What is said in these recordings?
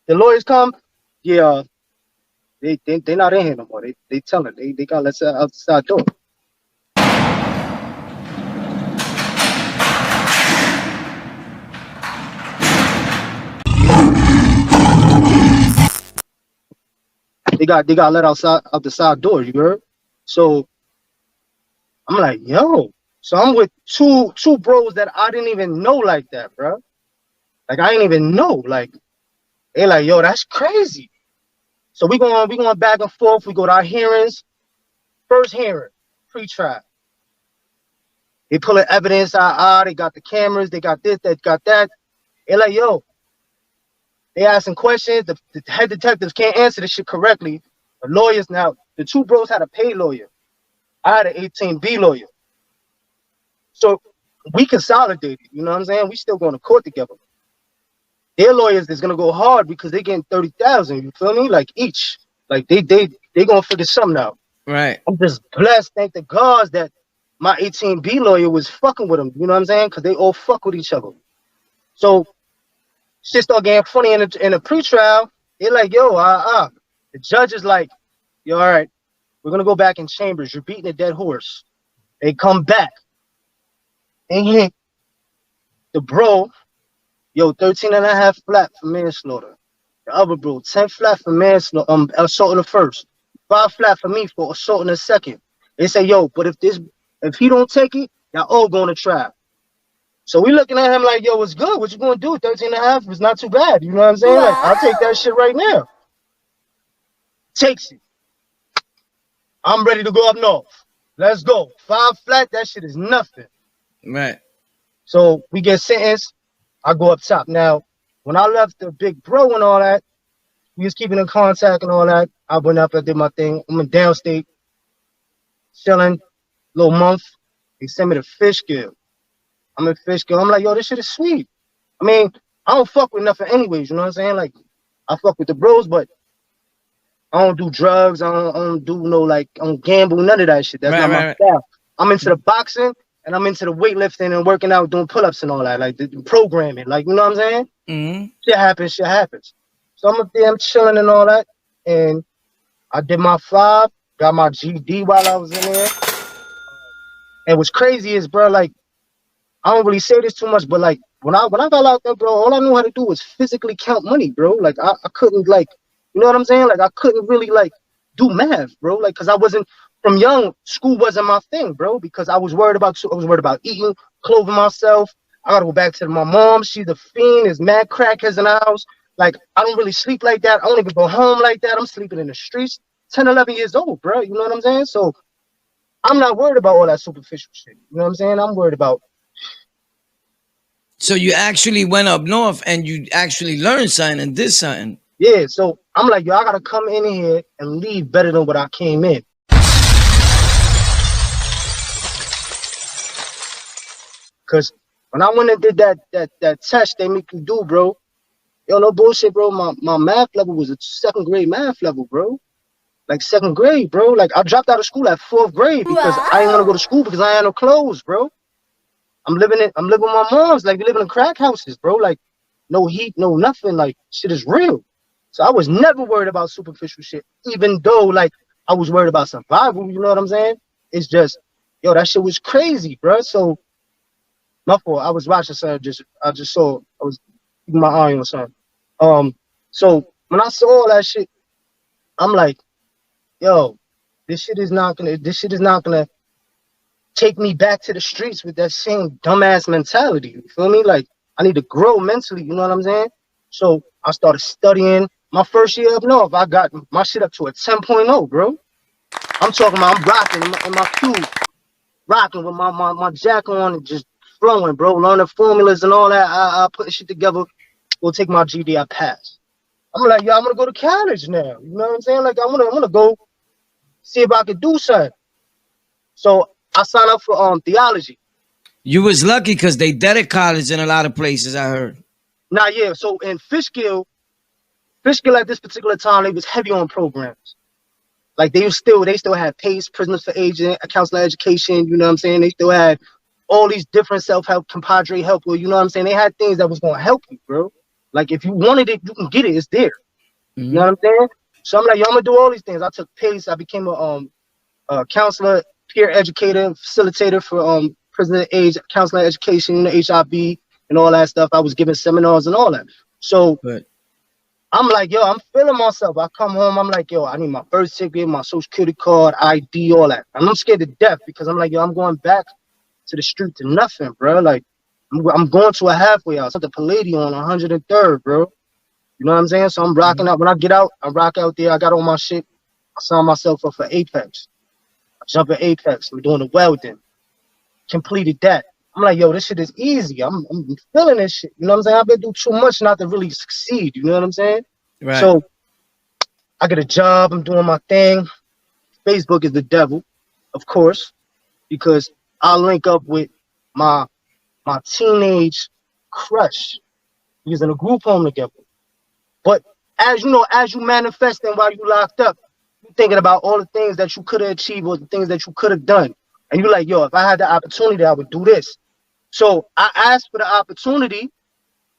The lawyers come, yeah, they not in here no more. They tell her they got let's outside door. They got let outside out the side door, you heard? So I'm like, yo. So I'm with two bros that I didn't even know like that, bro. Like I didn't even know. Like they like, yo, that's crazy. So we going back and forth. We go to our hearings. First hearing, pre-trial. They pulling evidence out. They got the cameras. They got this. They got that. They like, yo. They asking questions. The head detectives can't answer this shit correctly. The lawyers now. The two bros had a paid lawyer. I had an 18B lawyer. So we consolidated. You know what I'm saying? We still going to court together. Their lawyers is gonna go hard because they getting 30,000. You feel me? Like each. Like they gonna figure something out. Right. I'm just blessed, thank the gods, that my 18B lawyer was fucking with him. You know what I'm saying? Because they all fuck with each other. So shit start getting funny in the pre-trial. They're like, yo, The judge is like, yo, all right, we're gonna go back in chambers. You're beating a dead horse. They come back. And hit the bro, yo, 13.5 flat for manslaughter. The other bro, 10 flat for manslaughter, assault in the first. 5 flat for me for assault in the second. They say, yo, but if he don't take it, y'all all going to trial. So we looking at him like, yo, what's good? What you gonna do? 13.5 is not too bad. You know what I'm saying? Like, I'll take that shit right now. Takes it. I'm ready to go up north. Let's go. 5 flat, that shit is nothing. Right. So we get sentenced. I go up top. Now, when I left the big bro and all that, we was keeping in contact and all that. I went up and did my thing. I'm in downstate, chilling, little month. They sent me to Fishkill. I'm in Fishkill. I'm like, yo, this shit is sweet. I mean, I don't fuck with nothing anyways, you know what I'm saying? Like, I fuck with the bros, but I don't do drugs. I don't do no, like, I don't gamble, none of that shit. That's not my style. I'm into the boxing, and I'm into the weightlifting and working out, doing pull-ups and all that, like the programming, like, you know what I'm saying? Mm-hmm. Shit happens. So I'm up there, I'm chilling and all that, and I did my 5, got my GD while I was in there. And what's crazy is, bro, like, I don't really say this too much, but like, when I got out there, bro, all I knew how to do was physically count money, bro. Like, I couldn't, like, you know what I'm saying? Like, I couldn't really, like, do math, bro. Like, because I wasn't, from young, school wasn't my thing, bro, because I was worried about eating, clothing myself. I got to go back to my mom. She's a fiend. There's mad crackheads in the house. Like, I don't really sleep like that. I don't even go home like that. I'm sleeping in the streets. 10, 11 years old, bro. You know what I'm saying? So I'm not worried about all that superficial shit. You know what I'm saying? I'm worried about. So you actually went up north and you actually learned something and did something. Yeah, so I'm like, yo, I got to come in here and leave better than what I came in. Because when I went and did that test they make you do, bro, yo, no bullshit, bro. My math level was a 2nd grade math level, bro. Like 2nd grade, bro. Like I dropped out of school at 4th grade because I didn't want to go to school because I had no clothes, bro. I'm living with my mom's. Like we living in crack houses, bro. Like no heat, no nothing. Like shit is real. So I was never worried about superficial shit, even though like I was worried about survival. You know what I'm saying? It's just, yo, that shit was crazy, bro. So my fault. I was watching something. I just saw. I was keeping my eye on something. So when I saw all that shit, I'm like, yo, this shit is not gonna take me back to the streets with that same dumbass mentality. You feel me? Like I need to grow mentally. You know what I'm saying? So I started studying. My first year up north, I got my shit up to a 10.0, bro. I'm talking about I'm rocking in my cube, rocking with my jack on and just flowing, bro. Learning formulas and all that. I put shit together. We'll take my GD. I pass. I'm like, yo, I'm gonna go to college now. You know what I'm saying? Like I'm gonna go see if I could do something. So I signed up for theology. You was lucky because they dead at college in a lot of places, I heard. Nah, yeah. So in Fishkill at this particular time, they was heavy on programs. Like they still had PACE, Prisoners for Aging, Counselor Education. You know what I'm saying? They still had all these different self-help, compadre help. You know what I'm saying? They had things that was gonna help you, bro. Like if you wanted it, you can get it. It's there. You know Mm-hmm. what I'm saying? So I'm like, yo, I'm gonna do all these things. I took PACE. I became a counselor, peer educator, facilitator for prisoner age counseling education, HIB and all that stuff. I was giving seminars and all that. So But I'm like, yo, I'm feeling myself. I come home, I'm like, yo, I need my birth certificate, my social security card, ID, all that. And I'm scared to death because I'm like, yo, I'm going back to the street to nothing, bro. Like, I'm going to a halfway house at the Palladium on 103rd, bro. You know what I'm saying? So I'm rocking mhm. out. When I get out, I rock out there. I got all my shit. I signed myself up for Apex. I jump at Apex. I'm doing the welding. Completed that. I'm like, yo, this shit is easy. I'm feeling this shit. You know what I'm saying? I've been through too much not to really succeed. You know what I'm saying? Right. So I get a job. I'm doing my thing. Facebook is the devil, of course, because I'll link up with my my teenage crush. We was in a group home together. But as you know, as you manifesting while you locked up, you thinking about all the things that you could have achieved or the things that you could have done. And you're like, yo, if I had the opportunity, I would do this. So I asked for the opportunity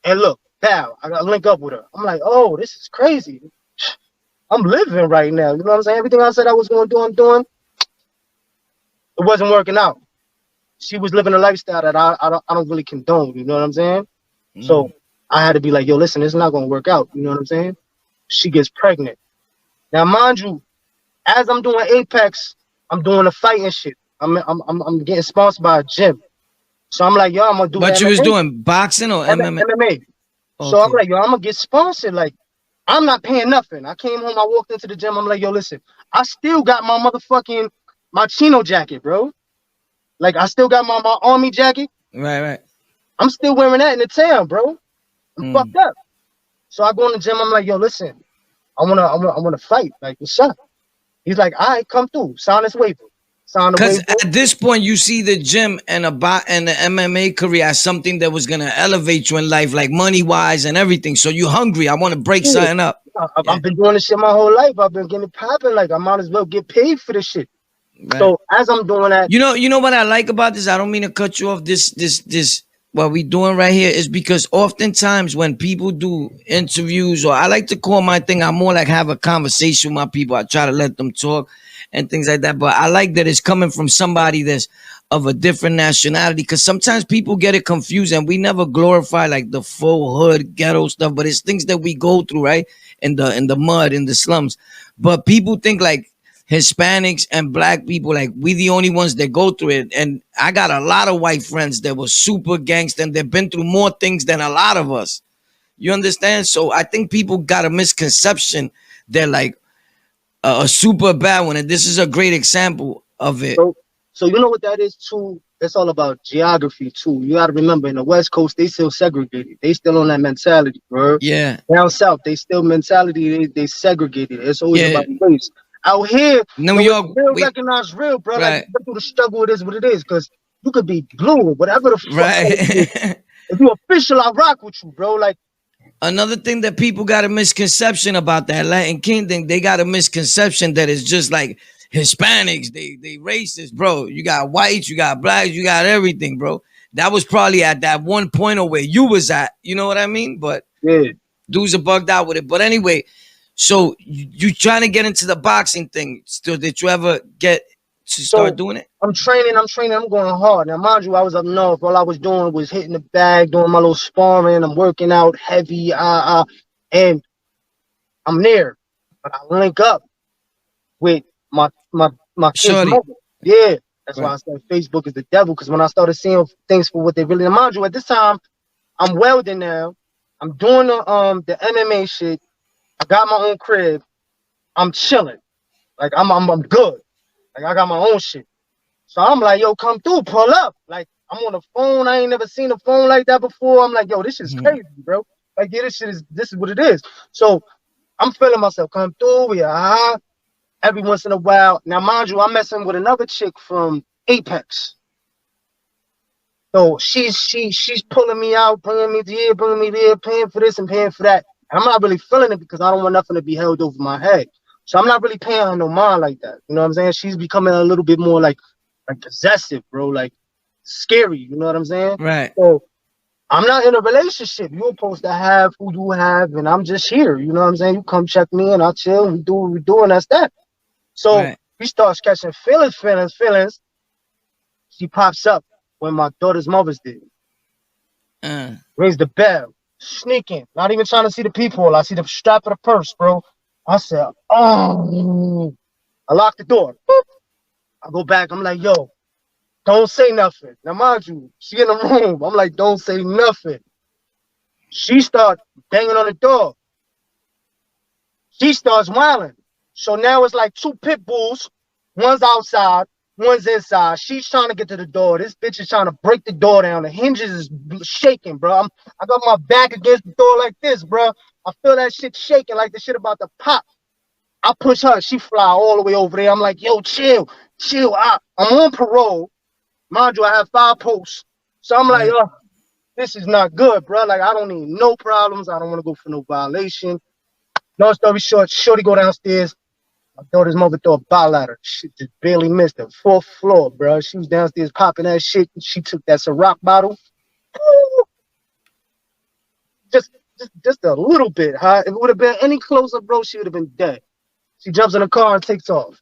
and look, pal, I got to link up with her. I'm like, oh, this is crazy. I'm living right now. You know what I'm saying? Everything I said I was going to do, I'm doing. It wasn't working out. She was living a lifestyle that I don't really condone. You know what I'm saying? So Mm. I had to be like, yo, listen, it's not going to work out. You know what I'm saying? She gets pregnant. Now, mind you, as I'm doing Apex, I'm doing the fighting shit. I'm getting sponsored by a gym. So I'm like, yo, I'm gonna do the What you was MMA. doing? Boxing or MMA? MMA. So I'm Okay. like, yo, I'm gonna get sponsored. Like, I'm not paying nothing. I came home, I walked into the gym. I'm like, yo, listen, I still got my motherfucking my chino jacket, bro. Like, I still got my army jacket. Right, right. I'm still wearing that in the town, bro. I'm Mm. fucked up. So I go in the gym. I'm like, yo, listen, I wanna fight. Like, what's up? He's like, all right, come through. Sign this waiver. Sign the Because waiver. at this point, you see the gym and and the MMA career as something that was gonna elevate you in life, like money wise and everything. So you hungry. I want to break Yeah. something up. Yeah. I've been doing this shit my whole life. I've been getting it popping. Like, I might as well get paid for this shit. Right. So as I'm doing that, You know what I like about this? I don't mean to cut you off. This what we doing right here is because oftentimes when people do interviews, or I like to call my thing, I more like have a conversation with my people. I try to let them talk and things like that. But I like that it's coming from somebody that's of a different nationality, because sometimes people get it confused and we never glorify like the full hood ghetto stuff, but it's things that we go through, right? In the mud, in the slums. But people think like Hispanics and black people, like we the only ones that go through it. And I got a lot of white friends that were super gangster and they've been through more things than a lot of us. You understand? So I think people got a misconception. They're like a super bad one. And this is a great example of it. so you know what that is too. It's all about geography too. You got to remember, in the West Coast, they still segregated. They still on that mentality, bro. Yeah. Down south, they still mentality. They segregated. It's always Yeah. about race. Out here, New yo, it's York, real we recognized real, bro. Like, right. you go through the struggle, it is what it is. Because you could be blue, whatever the fuck. Right. If you official, I rock with you, bro. Like, Another thing that people got a misconception about that Latin King thing, they got a misconception that it's just like Hispanics, they racist, bro. You got whites, you got blacks, you got everything, bro. That was probably at that one point of where you was at, you know what I mean? But yeah. dudes are bugged out with it. But anyway, so you trying to get into the boxing thing. Still, did you ever get to start So doing it? I'm training, I'm going hard. Now, mind you, I was up north. All I was doing was hitting the bag, doing my little sparring. I'm working out heavy, and I'm there. But I link up with my kid's Shorty. mother. Yeah. That's why Right. I said Facebook is the devil. Because when I started seeing things for what they really, mind you, at this time, I'm welding now. I'm doing the MMA shit. I got my own crib. I'm chilling. Like, I'm good. Like, I got my own shit. So I'm like, yo, come through, pull up. Like, I'm on the phone. I ain't never seen a phone like that before. I'm like, yo, this is Mhm. crazy, bro. Like, yeah, this is what it is. So I'm feeling myself come through. Yeah, every once in a while. Now, mind you, I'm messing with another chick from Apex. So she's pulling me out, bringing me here, bringing me there, paying for this and paying for that. And I'm not really feeling it because I don't want nothing to be held over my head. So I'm not really paying her no mind like that. You know what I'm saying? She's becoming a little bit more like possessive, bro. Like scary. You know what I'm saying? Right. So I'm not in a relationship. You're supposed to have who you have, and I'm just here. You know what I'm saying? You come check me, and I'll chill. We do what we do, and that's that. So Right. he starts catching feelings. She pops up when my daughter's mother's there. Uh, Rings the bell. Sneaking. Not even trying to see the people. I see the strap of the purse, bro. I said, oh. I lock the door. Boop. I go back. I'm like, yo, don't say nothing. Now, mind you, she in the room. I'm like, don't say nothing. She start banging on the door. She starts whining. So now it's like two pit bulls. One's outside, one's inside. She's trying to get to the door. This bitch is trying to break the door down. The hinges is shaking, bro. I got my back against the door like this, bro. I feel that shit shaking like the shit about to pop. I push her. She fly all the way over there. I'm like, yo, chill. I'm on parole. Mind you, I have 5 posts. So I'm like, right. oh, this is not good, bro. Like, I don't need no problems. I don't want to go for no violation. Long story short, shorty go downstairs. My daughter's mother threw a bottle at her. She just barely missed the 4th floor, bro. She was downstairs popping that shit. She took that Ciroc bottle. Woo! Just, just a little bit, huh? If it would have been any closer, bro, she would have been dead. She jumps in the car and takes off.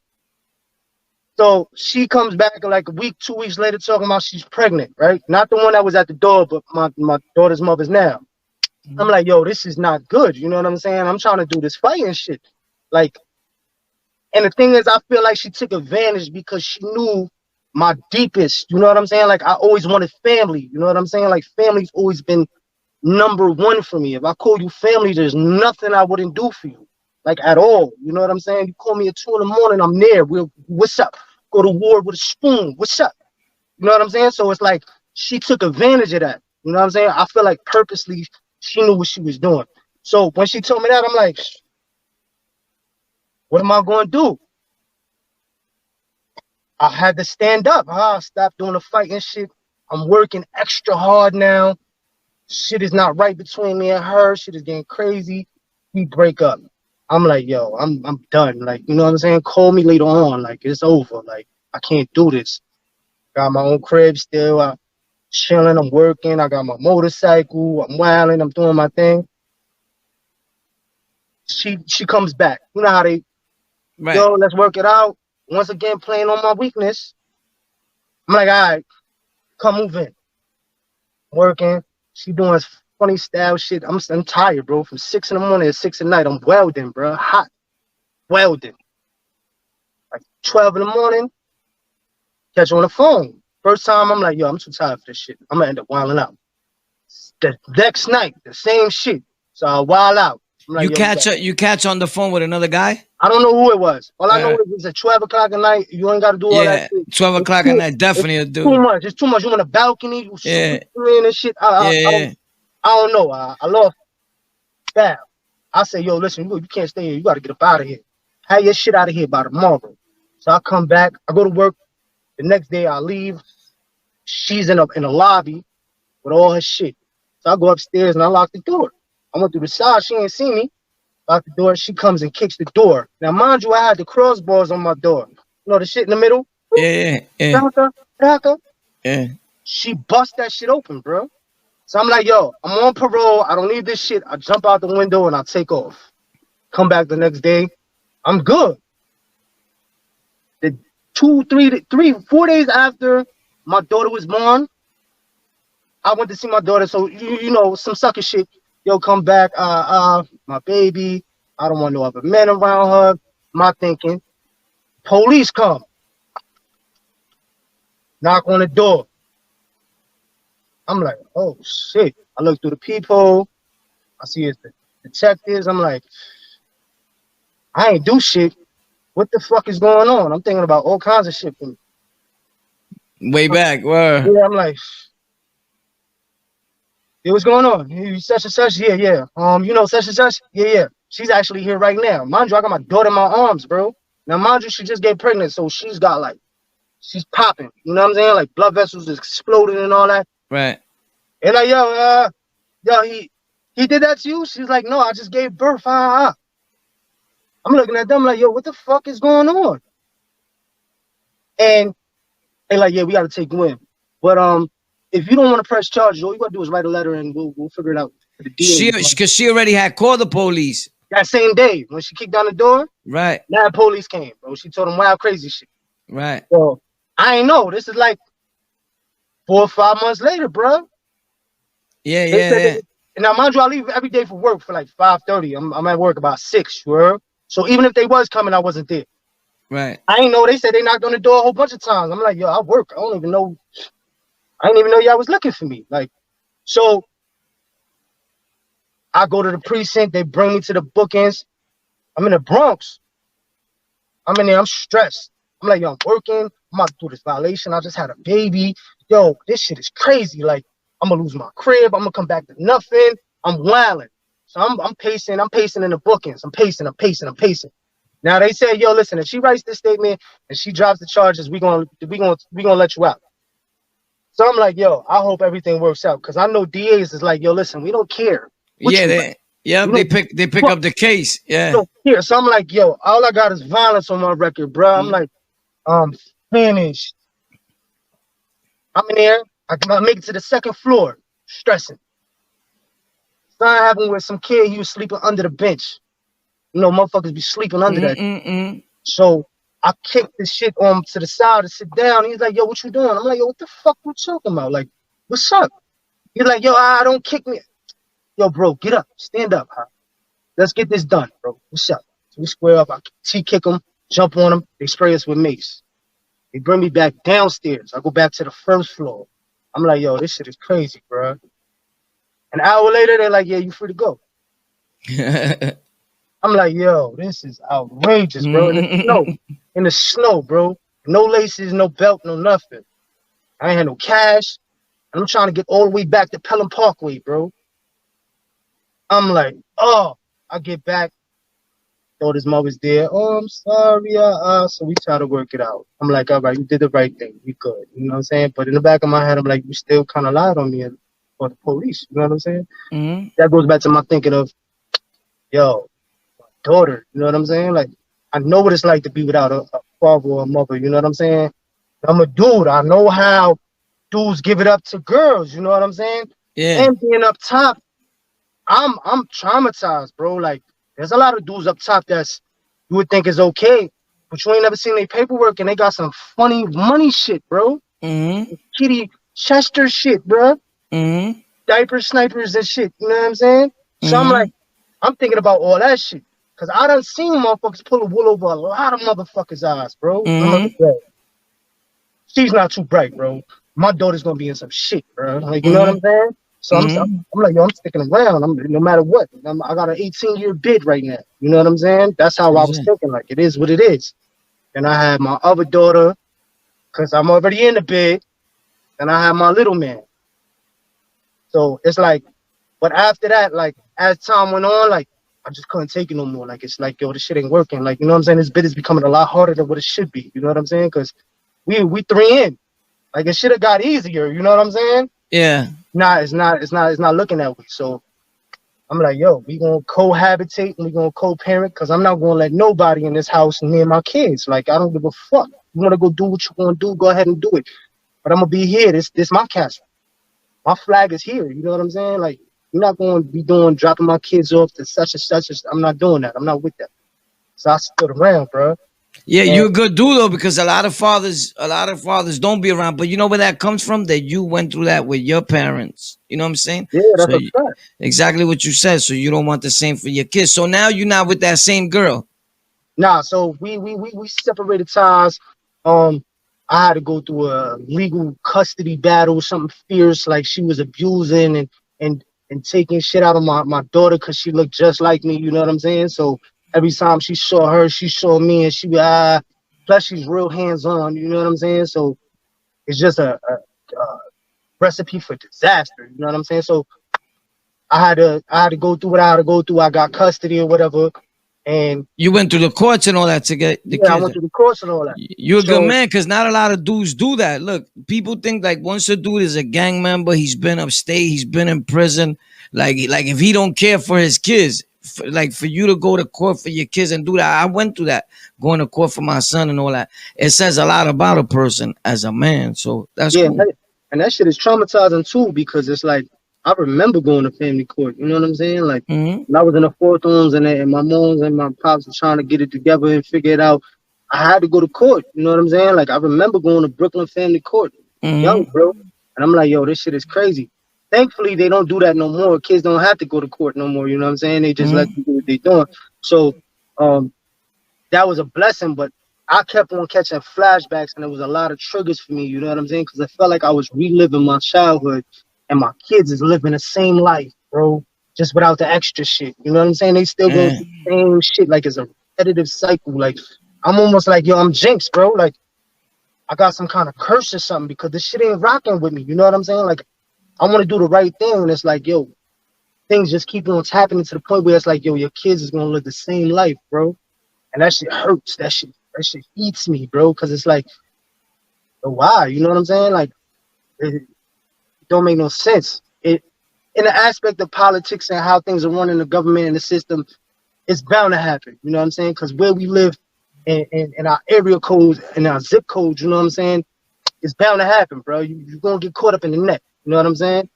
So she comes back like a week, 2 weeks later, talking about she's pregnant, right? Not the one that was at the door, but my daughter's mother's now. I'm like, yo, this is not good. You know what I'm saying? I'm trying to do this fighting shit. Like, and the thing is, I feel like she took advantage because she knew my deepest. You know what I'm saying? Like, I always wanted family. You know what I'm saying? Like, family's always been #1 for me. If I call you family, there's nothing I wouldn't do for you. Like, at all. You know what I'm saying? You call me at 2 in the morning, I'm there. What's up? Go to war with a spoon. What's up? You know what I'm saying? So it's like she took advantage of that. You know what I'm saying? I feel like purposely she knew what she was doing. So when she told me that, I'm like, what am I going to do? I had to stand up. Stop doing the fighting shit. I'm working extra hard now. Shit is not right between me and her. Shit is getting crazy. We break up. I'm like, yo, I'm done. Like, you know what I'm saying? Call me later on. Like, it's over. Like, I can't do this. Got my own crib still. I'm chilling. I'm working. I got my motorcycle. I'm wilding. I'm doing my thing. She comes back. You know how they, Right. yo, let's work it out. Once again, playing on my weakness. I'm like, all right, come move in. Working. She doing funny style shit. I'm tired, bro. From 6 in the morning to 6 at night. I'm welding, bro. Hot. Welding. Like 12 in the morning, catch her on the phone. First time, I'm like, yo, I'm too tired for this shit. I'm gonna end up wilding out. The next night, the same shit. So I wild out. I'm like, You yo, catch her, you catch on the phone with another guy? I don't know who it was. All I know Uh, is it's at 12 o'clock at night. You ain't got to do all that yeah, shit. 12 It's o'clock at too, night, it's definitely a too dude. much. It's too much. You on a balcony, you Yeah, shooting and shit. yeah, yeah. I don't know. I lost that. I say, yo, listen, you can't stay here. You got to get up out of here. Have your shit out of here by tomorrow. So I come back. I go to work. The next day I leave. She's in the lobby with all her shit. So I go upstairs and I lock the door. I went through the side. She ain't see me. Lock the door. She comes and kicks the door. Now, mind you, I had the crossbars on my door. You know the shit in the middle? Yeah, yeah, Raka, raka. yeah. She bust that shit open, bro. So I'm like, yo, I'm on parole. I don't need this shit. I jump out the window and I take off. Come back the next day. I'm good. The 4 days after my daughter was born, I went to see my daughter. So you know, some sucker shit. Yo, come back. My baby. I don't want no other men around her. My thinking. Police come. Knock on the door. I'm like, oh shit. I look through the peephole. I see it's the detectives. I'm like, I ain't do shit. What the fuck is going on? I'm thinking about all kinds of shit. Way back, where? Yeah, I'm like, yeah, what's going on? You such and such? Yeah, yeah. You know such and such? Yeah, yeah. She's actually here right now. Mind you, I got my daughter in my arms, bro. Now, mind you, she just get pregnant, so she's got like, she's popping. You know what I'm saying? Like blood vessels exploding and all that. Right. And like, yo, he did that to you? She's like, no, I just gave birth. I'm looking at them like, yo, what the fuck is going on? And they like, yeah, we gotta take you in. But if you don't want to press charges, all you gotta do is write a letter and we'll figure it out for the DA. Because she already had called the police. That same day when she kicked down the door, Right. now police came, bro. She told them wild crazy shit. Right. So I ain't know. This is like 4 or 5 months later, bro. Yeah. And now, mind you, I leave every day for work for like 5:30. I'm at work about 6, sure. So even if they was coming, I wasn't there. Right. I ain't know. They said they knocked on the door a whole bunch of times. I'm like, yo, I work. I don't even know. I didn't even know y'all was looking for me. Like, so I go to the precinct. They bring me to the bookends. I'm in the Bronx. I'm in there. I'm stressed. I'm like, yo, I'm working. I'm about to do this violation. I just had a baby. Yo, this shit is crazy. Like, I'm gonna lose my crib. I'm gonna come back to nothing. I'm wilding. So I'm pacing. I'm pacing in the bookends. I'm pacing. Now they say, yo, listen, if she writes this statement and she drops the charges, we gonna let you out. So I'm like, yo, I hope everything works out, because I know DAs is like, yo, listen, we don't care. They pick up the case. Yeah. Don't care. So I'm like, yo, all I got is violence on my record, bro. I'm like, finished. I'm in there. I make it to the second floor, stressing. Something happened with some kid. He was sleeping under the bench. You know, motherfuckers be sleeping under that. So I kicked this shit on to the side to sit down. He's like, yo, what you doing? I'm like, yo, what the fuck you talking about? Like, what's up? He's like, yo, I don't kick me. Yo, bro, get up. Stand up, huh? Let's get this done, bro. What's up? So we square up. I T-kick them, jump on them. They spray us with mace. They bring me back downstairs. I go back to the first floor. I'm like, yo, this shit is crazy, bro. An hour later, they're like, yeah, you free to go. I'm like, yo, this is outrageous, bro. In the snow, bro. No laces, no belt, no nothing. I ain't had no cash. And I'm trying to get all the way back to Pelham Parkway, bro. I'm like, oh, I get back. Thought his mother's there. Oh, I'm sorry. So we try to work it out. I'm like, all right, you did the right thing. We good. You know what I'm saying? But in the back of my head, I'm like, you still kind of lied on me for the police. You know what I'm saying? Mm-hmm. That goes back to my thinking of, yo, my daughter. You know what I'm saying? Like, I know what it's like to be without a father or a mother. You know what I'm saying? I'm a dude. I know how dudes give it up to girls. You know what I'm saying? Yeah. And being up top, I'm traumatized, bro. Like, there's a lot of dudes up top that's you would think is okay, but you ain't never seen their paperwork, and they got some funny money shit, bro. Mm-hmm. Kitty Chester shit, bro. Mm-hmm. Diaper snipers and shit. You know what I'm saying? Mm-hmm. So I'm like, I'm thinking about all that shit, because I done seen motherfuckers pull a wool over a lot of motherfuckers' eyes, bro. Mm-hmm. She's not too bright, bro. My daughter's gonna be in some shit, bro. Like, you know what I'm saying? So I'm like, yo, I'm sticking around. No matter what. I got an 18-year bid right now. You know what I'm saying? That's how I was thinking. Like, it is what it is. And I had my other daughter, because I'm already in the bid, and I have my little man. So it's like, but after that, like, as time went on, like, I just couldn't take it no more. Like, it's like, yo, this shit ain't working. Like, you know what I'm saying? This bid is becoming a lot harder than what it should be. You know what I'm saying? Because we 3 in. Like, it should have got easier. You know what I'm saying? Yeah. Nah, it's not looking that way. So I'm like, yo, we gonna cohabitate and we gonna co-parent, because I'm not gonna let nobody in this house near my kids. Like, I don't give a fuck. You wanna go do what you wanna do, go ahead and do it. But I'm gonna be here. This my castle. My flag is here. You know what I'm saying? Like, you're not gonna be dropping my kids off to such and such. I'm not doing that. I'm not with that. So I stood around, bro. Yeah, you're a good dude though, because a lot of fathers don't be around. But you know where that comes from? That you went through that with your parents. You know what I'm saying? Yeah, that's a fact. Exactly what you said. So you don't want the same for your kids. So now you're not with that same girl. Nah, so we separated ties. I had to go through a legal custody battle, something fierce. Like, she was abusing and taking shit out of my daughter because she looked just like me. You know what I'm saying? So every time she saw her, she saw me, and she would, plus she's real hands-on, you know what I'm saying? So it's just a recipe for disaster, you know what I'm saying? So I had to go through what I had to go through. I got custody or whatever, and you went through the courts and all that to get the kids. I went through the courts and all that. You're a good man, because not a lot of dudes do that. Look, people think like once a dude is a gang member, he's been upstate, he's been in prison. Like if he don't care for his kids. Like, for you to go to court for your kids and do that, I went through that, going to court for my son and all that. It says a lot about a person as a man, so that's cool. And that shit is traumatizing too, because it's like I remember going to family court. You know what I'm saying? Like Mm-hmm. when I was in the fourth rooms and my moms and my pops were trying to get it together and figure it out. I had to go to court. You know what I'm saying? Like I remember going to Brooklyn family court, young Mm-hmm. bro, and I'm like, yo, this shit is crazy. Thankfully, they don't do that no more. Kids don't have to go to court no more. You know what I'm saying? They just let Mm-hmm. them do what they doing. So, um, that was a blessing, but I kept on catching flashbacks, and there was a lot of triggers for me. You know what I'm saying? Because I felt like I was reliving my childhood, and my kids is living the same life, bro, just without the extra shit. You know what I'm saying? They still going Yeah. through the same shit, like it's a repetitive cycle. Like I'm almost like, yo, I'm jinxed, bro. Like I got some kind of curse or something because this shit ain't rocking with me. You know what I'm saying? Like I want to do the right thing, and it's like, yo, things just keep on happening to the point where it's like, yo, your kids is gonna live the same life, bro. And that shit hurts. That shit eats me, bro. Cause it's like, why? You know what I'm saying? Like, it don't make no sense. It in the aspect of politics and how things are run in the government and the system, it's bound to happen. You know what I'm saying? Cause where we live in our area codes and our zip codes, you know what I'm saying? It's bound to happen, bro. You're gonna get caught up in the net. You know what I'm saying?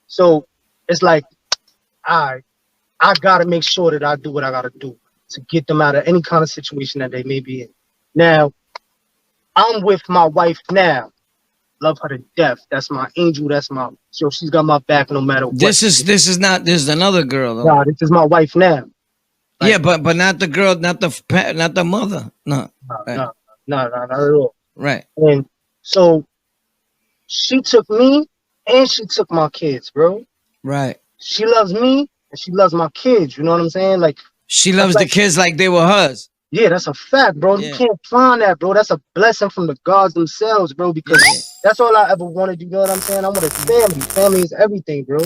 So it's like, I gotta make sure that I do what I gotta do to get them out of any kind of situation that they may be in. Now, I'm with my wife now. Love her to death. That's my angel. That's my she's got my back no matter what. This is another girl though. Nah, this is my wife now. Yeah, Like, but not the girl, not the mother. No. nah, Right. nah, nah, nah, not at all. Right. And so she took me and she took my kids, bro. Right. She loves me and she loves my kids. You know what I'm saying? Like, She that's loves the like, kids like they were hers. yeah, that's a fact, bro. You Yeah. can't find that, bro. That's a blessing from the gods themselves, bro, because Yeah. that's all I ever wanted. You know what I'm saying? I wanted family. Family is everything, bro.